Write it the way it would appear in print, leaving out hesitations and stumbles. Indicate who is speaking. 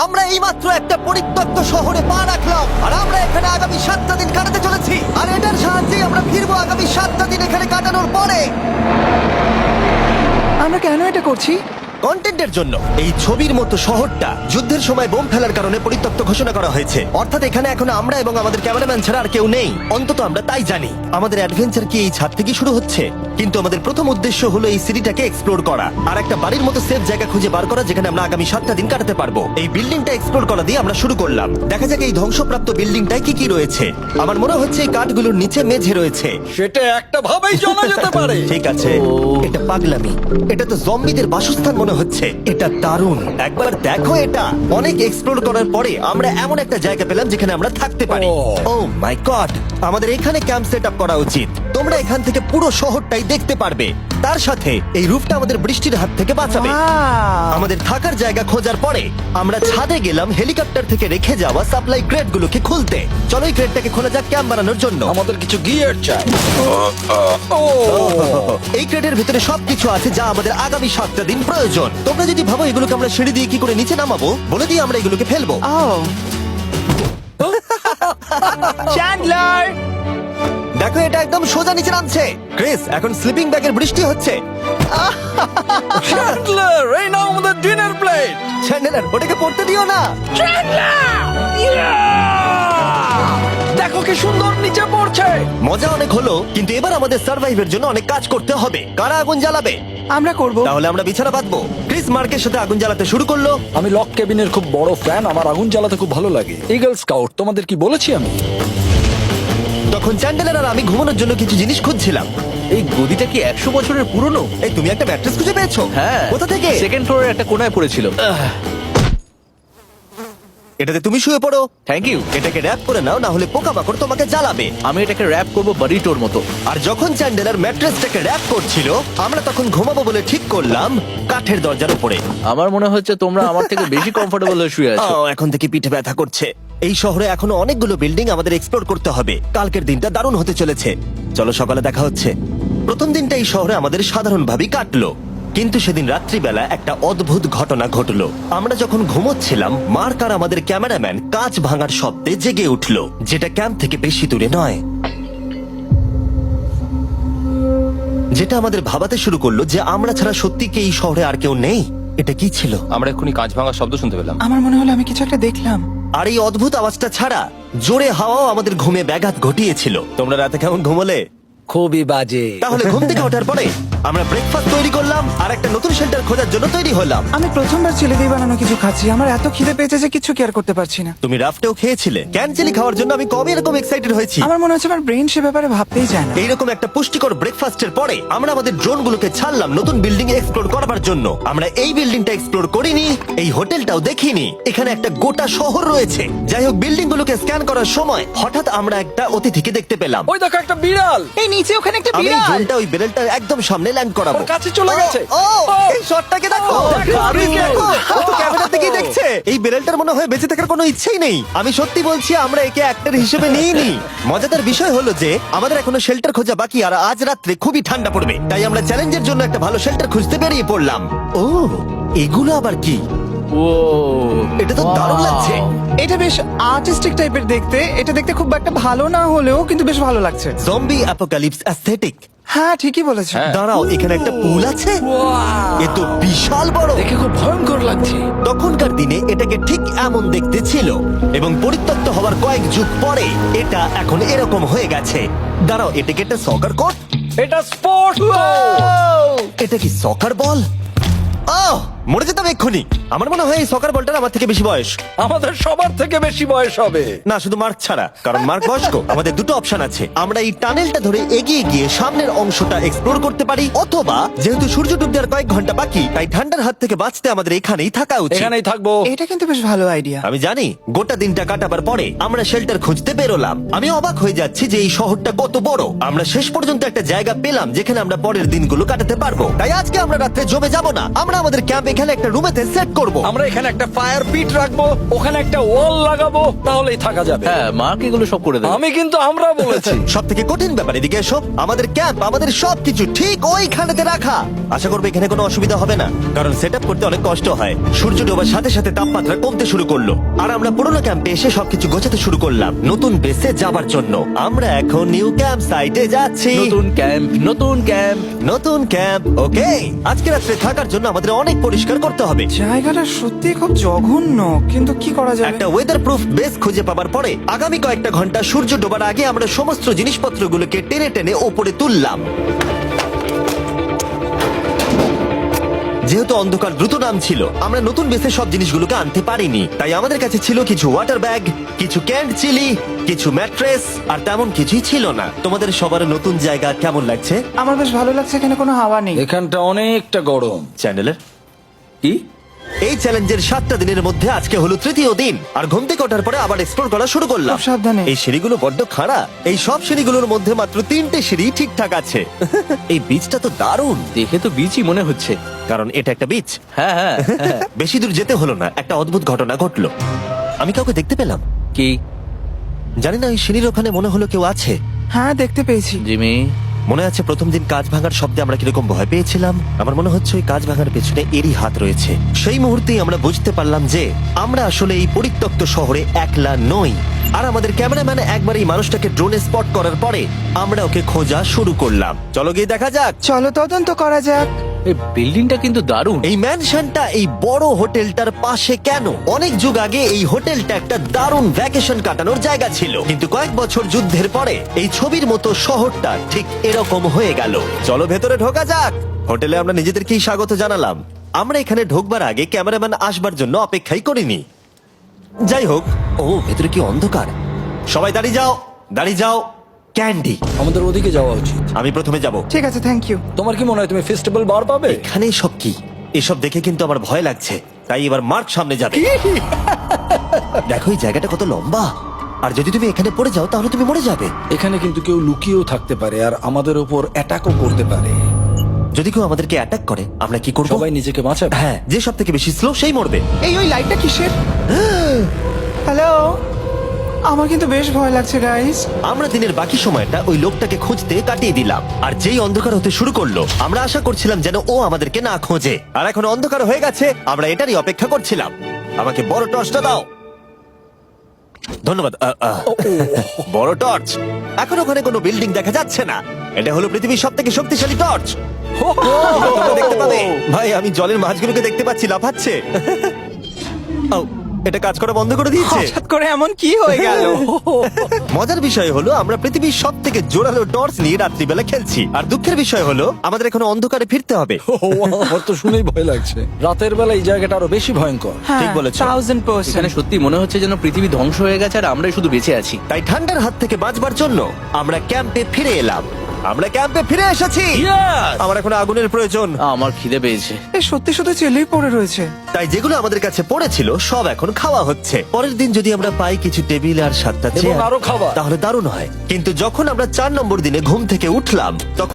Speaker 1: আমরা এইমাত্র একটা পরিত্যক্ত শহরে পা রাখলাম আর আমরা এখানে আগামী 7টা দিন কাটাতে চলেছি আর এটার সাহায্যে আমরা ফিরবো আগামী 7টা দিন এখানে কাটানোর পরে।
Speaker 2: আমরা কেন এটা করছি?
Speaker 1: কন্টেন্টের জন্য। এই ছবির মতো শহরটা যুদ্ধের সময় বোম ফেলার কারণে পরিত্যক্ত ঘোষণা করা হয়েছে, অর্থাৎ এখানে এখন আমরা এবং আমাদের ক্যামেরাম্যান ছাড়া আর কেউ নেই, অন্তত আমরা তাই জানি। আমাদের অ্যাডভেঞ্চার কি এই ছাদ থেকে শুরু হচ্ছে? কিন্তু আমাদের প্রথম উদ্দেশ্য হলো এই সিটিটাকে এক্সপ্লোর করা আর একটা বাড়ির মতো সেফ জায়গা খুঁজে বার করা যেখানে আমরা আগামী 7টা দিন কাটাতে পারবো। এই বিল্ডিংটা এক্সপ্লোর করা দিয়ে আমরা শুরু করলাম। দেখা যাক এই ধ্বংসপ্রাপ্ত বিল্ডিংটায় কি কি রয়েছে। আমার মনে হচ্ছে এই কাঠগুলোর নিচে মেঝে রয়েছে।
Speaker 3: সেটা একটা ভাবেই জানা যেতে পারে।
Speaker 1: ঠিক আছে, এটা পাগলামি। এটা তো জম্বিদের বাসস্থান মনে হচ্ছে। এটা দারুণ, একবার দেখো এটা। অনেক এক্সপ্লোর করার পরে আমরা এমন একটা জায়গা পেলাম যেখানে আমরা থাকতে পারি। ও মাই গড, আমাদের এখানে ক্যাম্প সেট আপ করা উচিত। তোমরা এখান থেকে পুরো শহরটাই দেখতে পারবে। তার সাথে এই রুফটা আমাদের বৃষ্টির হাত থেকে বাঁচাবে।
Speaker 2: Wow!
Speaker 1: আমাদের থাকার জায়গা খোঁজার পরে আমরা ছাদে গেলাম হেলিকপ্টার থেকে রেখে যাওয়া সাপ্লাই ক্রেট গুলোকে খুলতে। চলো এই ক্রেটটাকে খোলা যাক ক্যাম্প বানানোর জন্য।
Speaker 3: আমাদের কিছু গিয়ার চাই।
Speaker 1: এই ক্রেটের ভিতরে সবকিছু আছে যা আমাদের আগামী 7টা দিন প্রয়োজন। তোমরা যদি ভাবো এগুলোকে আমরা সিঁড়ি দিয়ে কি করে নিচে নামাবো, বলে দিয়ে আমরা এগুলোকে ফেলবো।
Speaker 2: Oh! চ্যান্ডলার!
Speaker 1: দেখো এটা একদম সোজা নিচে নামছে। ক্রিস, এখন স্লিপিং ব্যাগের বৃষ্টি হচ্ছে।
Speaker 3: চ্যান্ডলার, এই নাও আমাদের ডিনার প্লেট।
Speaker 1: চ্যান্ডেলার, ওটাকে পড়তে দিও না।
Speaker 3: দেখো কি সুন্দর নিচে পড়ছে।
Speaker 1: মজা অনেক হলো, কিন্তু এবার আমাদের সার্ভাইভের জন্য অনেক কাজ করতে হবে। কারা আগুন জ্বালাবে?
Speaker 2: আমরা করব।
Speaker 1: তাহলে আমরা বিছানা বাঁধবো। ক্রিস মার্কের সাথে আগুন জ্বালাতে শুরু করলো।
Speaker 3: আমি লক কেবিনের খুব বড় ফ্যান, আমার আগুন জ্বালাতে খুব ভালো লাগে। ইগল স্কাউট, তোমাদের কি বলেছি আমি?
Speaker 1: তখন চ্যান্ডেলার আর আমি ঘুমানোর জন্য কিছু জিনিস খুঁজছিলাম।
Speaker 4: এই গদিটা কি 100 বছরের পুরনো?
Speaker 1: এই তুমি একটা ম্যাট্রেস খুঁজে পেয়েছো?
Speaker 4: হ্যাঁ।
Speaker 1: কোথা থেকে?
Speaker 4: সেকেন্ড ফ্লোরের একটা কোণায় পড়েছিল।
Speaker 1: এটাতে তুমি শুয়ে পড়ো।
Speaker 4: Thank you.
Speaker 1: এটাকে র‍্যাপ করে নাও, না হলে পোকামাকড় তোমাকে জ্বালাবে।
Speaker 4: আমি এটাকে র‍্যাপ করব বারিটোর মতো।
Speaker 1: আর যখন চ্যান্ডেলার ম্যাট্রেসটাকে র‍্যাপ করছিল, আমরা তখন ঘুমাবো বলে ঠিক করলাম কাঠের দরজার উপরে।
Speaker 4: আমার মনে হচ্ছে তোমরা আমার থেকে বেশি কমফোর্টেবল হয়ে শুয়ে আছো।
Speaker 1: এখন থেকে পিঠে ব্যথা করছে। এই শহরে এখনো অনেকগুলো বিল্ডিং আমাদের এক্সপ্লোর করতে হবে। কালকের দিনটা দারুণ হতে চলেছে। চলো সকালে দেখা হচ্ছে। প্রথম দিনটা এই শহরে আমাদের সাধারণভাবেই কাটলো, কিন্তু সেদিন রাত্রিবেলা একটা অদ্ভুত ঘটনা ঘটলো। আমরা যখন ঘুমোচ্ছিলাম, মার্ক আর আমাদের ক্যামেরাম্যান কাঁচ ভাঙার শব্দে জেগে উঠলো, যেটা ক্যাম্প থেকে বেশি দূরে নয়। যেটা আমাদের ভাবাতে শুরু করলো যে আমরা ছাড়া সত্যি কি এই শহরে আর কেউ নেই। এটা কি ছিল?
Speaker 5: আমরা এক্ষুনি কাঁচ ভাঙার শব্দ শুনতে পেলাম।
Speaker 2: আমার মনে হলো আমি কিছু একটা দেখলাম।
Speaker 1: আর এই অদ্ভুত আওয়াজটা ছাড়া জোরে হাওয়াও আমাদের ঘুমে ব্যাঘাত ঘটিয়েছিল। তোমরা রাতে কেমন ঘুমোলে?
Speaker 4: খুবই বাজে।
Speaker 1: তাহলে ঘুম থেকে ওঠার পরে আমরা ব্রেকফাস্ট তৈরি করলাম আর একটা নতুন শেল্টার খোঁজার জন্য তৈরি হলাম।
Speaker 2: আমি প্রথমবার ছেলে দিয়ে বানানো কিছু খাচ্ছি। আমার এত খিদে পেয়েছে যে কিছু কেয়ার করতে পারছি না।
Speaker 1: তুমি রাফটেও খেয়েছিলে। ক্যানচেলি খাওয়ার জন্য আমি কবে এরকম এক্সাইটেড হয়েছি।
Speaker 2: আমার মনে হচ্ছে আমার ব্রেন সে ব্যাপারে ভাবতেই চায় না।
Speaker 1: এইরকম একটা পুষ্টিকর ব্রেকফাস্টের পরে আমরা আমাদের ড্রোনগুলোকে ছাড়লাম নতুন বিল্ডিং এক্সপ্লোর করার জন্য। আমরা এই বিল্ডিংটা এক্সপ্লোর করিনি, এই হোটেলটাও দেখিনি। এখানে একটা গোটা শহর রয়েছে। যাই হোক, বিল্ডিং গুলোকে স্ক্যান করার সময় হঠাৎ আমরা একটা অতিথিকে দেখতে পেলাম।
Speaker 3: ওই দেখো একটা বিড়াল।
Speaker 2: এই নিচে ওখানে একটা
Speaker 1: আমি এই
Speaker 2: বিড়াল।
Speaker 1: ড্রোনটা ওই বেরেলটার একদম সামনে ল্যান্ড করাবো।
Speaker 3: ওর কাছে চলে গেছে।
Speaker 1: ও, এই শটটাকে দেখো।
Speaker 3: দেখো,
Speaker 1: দারুণ
Speaker 3: দেখো।
Speaker 1: দেখো। ও তো ক্যামেরা থেকেই দেখছে। এই বেরেলটার মনে হয় বেঁচে থাকার কোনো ইচ্ছেই নেই। আমি সত্যি বলছি, আমরা একে অ্যাক্টর হিসেবে নিইনি। মজাদার বিষয় হলো যে আমাদের এখনো শেল্টার খোঁজা বাকি, আর আজ রাত্রে খুবই ঠান্ডা পড়বে। তাই আমরা চ্যালেঞ্জের জন্য একটা ভালো শেল্টার খুঁজতে বেরিয়ে পড়লাম। ও, এগুলো আবার কি?
Speaker 4: ও,
Speaker 1: এটা তো দারুণ লাগছে।
Speaker 2: এটা বেশ আর্টিস্টিক টাইপের দেখতে। এটা দেখতে খুব একটা ভালো না হলেও কিন্তু বেশ ভালো লাগছে।
Speaker 1: Zombie apocalypse aesthetic.
Speaker 2: হ্যাঁ, ঠিকই বলেছো।
Speaker 1: দাঁড়াও, এখানে একটা পুল আছে। এ তো বিশাল বড়।
Speaker 3: দেখে খুব ভয়ঙ্কর লাগছে।
Speaker 1: তখনকার দিনে এটাকে ঠিক এমন দেখতে ছিল, এবং পরিত্যক্ত হওয়ার কয়েক যুগ পরে এটা এখন এরকম হয়ে গেছে। দাঁড়াও, এটাকে একটা সকার কোর্ট?
Speaker 3: এটা স্পোর্টস।
Speaker 1: এটা কি সকার বল? আহ, মরে যেতাম এক্ষুনি। আমার মনে হয় এই সকার বলটার আমার থেকে বেশি বয়স।
Speaker 3: আমাদের সবার থেকে বেশি বয়স হবে।
Speaker 1: না, শুধু মার্ক ছাড়া, কারণ মার্ক বয়স্ক। আমাদের দুটো অপশন আছে। আমরা এই টানেলটা ধরে এগিয়ে গিয়ে সামনের অংশটা এক্সপ্লোর করতে পারি, অথবা যেহেতু সূর্য ডুবতে আর কয়েক ঘন্টা বাকি, তাই ঠান্ডার হাত থেকে বাঁচতে আমাদের এখানেই থাকা উচিত।
Speaker 3: এখানেই থাকবো।
Speaker 2: এটা কিন্তু বেশ ভালো আইডিয়া।
Speaker 1: আমি জানি। গোটা দিনটা কাটাবার পরে আমরা শেল্টার খুঁজতে বেরোলাম। আমি অবাক হয়ে যাচ্ছি যে এই শহরটা কত বড়। আমরা শেষ পর্যন্ত একটা জায়গা পেলাম যেখানে আমরা পরের দিনগুলো কাটাতে পারবো। তাই আজকে আমরা রাত্রে জমে যাব না। আমরা আমাদের ক্যাম্প এখানে একটা রুমেতে সেট করব।
Speaker 3: আমরা এখানে একটা ফায়ার পিট রাখবো, ওখানে একটা ওয়াল লাগাবো, তাহলেই থাকা যাবে।
Speaker 4: হ্যাঁ মার্ক এগুলো সব করে দেবে।
Speaker 3: আমি কিন্তু আমরা বলেছি।
Speaker 1: সব থেকে কঠিন ব্যাপার, এদিকে এসো। আমাদের ক্যাম্প, আমাদের সবকিছু ঠিক ওইখানেতে রাখা। আশা করবো এখানে কোনো অসুবিধা হবে না, কারণ সেট আপ করতে অনেক কষ্ট হয়। সূর্য ডোবার সাথে সাথে তাপমাত্রা কমতে শুরু করলো, আর আমরা পুরোনো ক্যাম্পে এসে সবকিছু গোছাতে শুরু করলাম নতুন বেসে যাবার জন্য। আমরা এখন নিউ ক্যাম্প সাইটে যাচ্ছি।
Speaker 4: নতুন ক্যাম্প, নতুন ক্যাম্প।
Speaker 1: নতুন ক্যাম্প, ওকে। আজকে রাত্রে থাকার জন্য আমাদের অনেক পরিষ্কার করতে হবে।
Speaker 2: জায়গাটা সত্যি খুব জঘন্য, কিন্তু কি করা যাবে?
Speaker 1: একটা ওয়েদার প্রুফ বেস খুঁজে পাবার পরে আগামী কয়েকটা ঘন্টা সূর্য ডোবার আগে আমরা সমস্ত জিনিসপত্রগুলোকে টেনে টেনে ওপরে তুললাম। যেহেতু অন্ধকার দ্রুত নামছিল, আমরা নতুন বেসে সব জিনিসগুলোকে আনতে পারিনি, তাই আমাদের কাছে ছিল কিছু ওয়াটার ব্যাগ, কিছু ক্যান্ড চিলি, কিছু ম্যাট্রেস, আর তেমন কিছুই ছিল না। তোমাদের সবার নতুন জায়গা কেমন লাগছে?
Speaker 2: আমার বেশ ভালো লাগছে, এখানে কোনো হাওয়া নেই।
Speaker 3: এখানটা অনেকটা গরম।
Speaker 1: চ্যানেলের
Speaker 4: কি?
Speaker 1: এই চ্যালেঞ্জের 7টা দিনের মধ্যে আজকে হলো তৃতীয় দিন, আর ঘুম থেকে ওঠার পরে আবার এক্সপ্লোর করা শুরু করলাম।
Speaker 2: খুব সাবধানে।
Speaker 1: এই সিঁড়িগুলো বড্ড খাড়া। এই সব সিঁড়িগুলোর মধ্যে মাত্র 3টে সিঁড়ি ঠিকঠাক আছে। এই বীজটা তো দারুণ,
Speaker 4: দেখে তো বিচই মনে হচ্ছে।
Speaker 1: কারণ এটা একটা বীজ।
Speaker 4: হ্যাঁ হ্যাঁ হ্যাঁ।
Speaker 1: বেশি দূর যেতে হলো না, একটা অদ্ভুত ঘটনা ঘটলো। আমি কাউকে দেখতে পেলাম,
Speaker 4: কি?
Speaker 1: জানি না, ওই সিঁড়ির ওখানে মনে হলো কেউ আছে।
Speaker 2: হ্যাঁ, দেখতে পেয়েছি।
Speaker 4: জিমি,
Speaker 1: মনে আছে প্রথম দিন কাঁচ ভাঙার শব্দে আমরা কিরকম ভয় পেয়েছিলাম? আমার মনে হচ্ছে ওই কাঁচ ভাঙার পেছনে এরই হাত রয়েছে। সেই মুহূর্তেই আমরা বুঝতে পারলাম যে আমরা আসলে এই পরিত্যক্ত শহরে একলা নই। আর আমাদের ক্যামেরাম্যান একবার এই মানুষটাকে ড্রোনে স্পট করার পরে আমরা ওকে খোঁজা শুরু করলাম। চলো গিয়ে দেখা যাক।
Speaker 2: চলো তদন্ত করা যাক।
Speaker 4: এই বিল্ডিংটা কিন্তু দারুণ।
Speaker 1: এই ম্যানশনটা এই বড় হোটেলটার পাশে কেন? অনেক যুগ আগে এই হোটেলটা একটা দারুণ ভ্যাকেশন কাটানোর জায়গা ছিল, কিন্তু কয়েক বছর যুদ্ধের পরে এই ছবির মতো শহরটা ঠিক এরকম হয়ে গেল। চলো ভেতরে ঢোকা যাক। হোটেলে আমরা নিজেদেরকেই স্বাগত জানালাম। আমরা এখানে ঢোকবার আগে ক্যামেরাম্যান আসবার জন্য অপেক্ষাই করিনি। যাই হোক, ও ভেতরে কি অন্ধকার। সবাই দাঁড়িয়ে যাও, দাঁড়িয়ে যাও। ক্যান্ডি,
Speaker 3: আমাদের ওদিকে যাওয়া উচিত।
Speaker 1: আমি প্রথমে যাব।
Speaker 2: ঠিক আছে, থ্যাংক ইউ।
Speaker 3: তোমার কি মনে হয় তুমি ফেস্টিভ্যাল বার পাবে?
Speaker 1: এখানে সব কি? এসব দেখে কিন্তু আমার ভয় লাগছে, তাই এবার মার্ক সামনে যাবে। দেখো এই জায়গাটা কত লম্বা, আর যদি তুমি এখানে পড়ে যাও তাহলে তুমি মরে যাবে।
Speaker 3: এখানে কিন্তু কেউ লুকিয়েও থাকতে পারে আর আমাদের উপর অ্যাটাকও করতে পারে।
Speaker 1: যদি কেউ আমাদেরকে অ্যাটাক করে আমরা কি করব?
Speaker 3: সবাই নিজেকে বাঁচাবে।
Speaker 1: হ্যাঁ, যে সব থেকে বেশি স্লো সেই মরবে।
Speaker 2: ওই লাইটটা কিসের? হ্যালো, আমার কিন্তু বেশ ভয় লাগছে গাইস।
Speaker 1: আমরা দিনের বাকি সময়টা ওই লোকটাকে খুঁজতে কাটিয়ে দিলাম, আর যেই অন্ধকার হতে শুরু করলো আমরা আশা করছিলাম যেন ও আমাদেরকে না খোঁজে। আর এখন অন্ধকার হয়ে গেছে, আমরা এটারই অপেক্ষা করছিলাম। আমাকে বড় টর্চটা দাও। ধন্যবাদ। বড় টর্চ। এখন ওখানে কোনো বিল্ডিং দেখা যাচ্ছে না। এটা হলো পৃথিবীর সব থেকে শক্তিশালী টর্চ। তোমরা দেখতে পাবে। ভাই, আমি জলের মাছগুলোকে দেখতে পাচ্ছি লাফাচ্ছে। ও, এটা কাজ করা বন্ধ করে দিয়েছে।
Speaker 2: হঠাৎ করে এমন কি হয়ে গেল?
Speaker 1: মজার বিষয় হলো আমরা পৃথিবীর সব থেকে জোরালো টর্চ নিয়ে রাত্রিবেলা খেলছি, আর দুঃখের বিষয় হলো আমাদের এখন অন্ধকারে ফিরতে হবে।
Speaker 3: আমার তো শুনেই ভয় লাগছে। রাতের বেলা এই জায়গাটা আরো বেশি ভয়ঙ্কর।
Speaker 1: ঠিক বলেছো।
Speaker 2: 1000%।
Speaker 4: এখানে সত্যি মনে হচ্ছে যেন পৃথিবী ধ্বংস হয়ে গেছে আর আমরাই শুধু বেঁচে আছি।
Speaker 1: তাই ঠান্ডার হাত থেকে বাঁচবার জন্য আমরা ক্যাম্পে ফিরে এলাম। আমরা ক্যাম্পে ফিরে এসেছি। আমার এখন আগুনের প্রয়োজন।
Speaker 4: আমার খিদে পেয়েছে।
Speaker 2: সত্যি শুধু চেলেই পড়ে রয়েছে।
Speaker 1: তাই যেগুলো আমাদের কাছে পড়েছিল সব এখন খাওয়া হচ্ছে। পরের দিন যদি আমরা পাই কিছু টেবিল আর 7টা
Speaker 3: এবং
Speaker 1: চেয়ার
Speaker 3: আরো খাবার।
Speaker 1: তাহলে দারুণ হয়। কিন্তু যখন আমরা 4 নম্বর দিনে ঘুম থেকে উঠলাম তখন